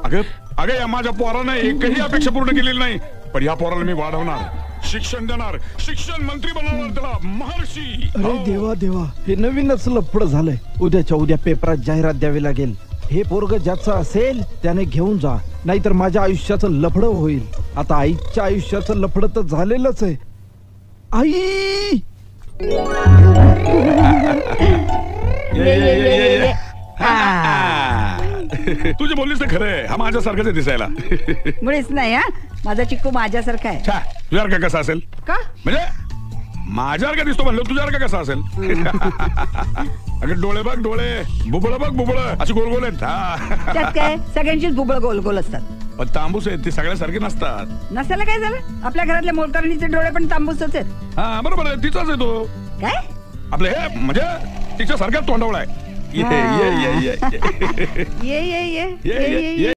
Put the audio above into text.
अगं अगं या माझ्या पोरानं एकही अपेक्षा पूर्ण केलेली नाही, पण या पोराला मी वाढवणार, शिक्षण देणार, शिक्षण मंत्री बनवणार, त्याला महर्षी. अरे देवा देवा, हे नवीनच लफड झालंय. उद्याच्या उद्या पेपरात जाहिरात द्यावी लागेल. हे पोरग ज्याचं असेल त्याने घेऊन जा, नाहीतर माझ्या आयुष्याचं लफड होईल. आता आईच्या आयुष्याचं लफड तर झालेलंच आहे. आई तुझे बोललीस तर खरंय, हा माझ्यासारखाच आहे दिसायला. मुळीच नाही हा, माझा चिक्कू माझ्यासारखा आहे. तुझ्यासारखा कसा असेल? का म्हणजे माझ्यासारखा दिसतो म्हणलं, तुझ्यासारखा कसा असेल? अगं डोळे बघ डोळे, बुबळ बघ बुबळ, अशी गोल गोल आहेत. त्यात काय, सगळ्यांचीच बुबळ गोल गोल असतात. पण तांबूस आहेत ते सगळ्यासारखे नसतात. नसायला काय झालं, आपल्या घरातल्या मोलकरणीचे डोळे पण तांबूसच आहेत. हा बरोबर आहे, तिचाच आहे तो. काय आपलं हे म्हणजे तिच्या सारख्या तोंडावळा आहे. ये ये ये ये ये ये ये ये ये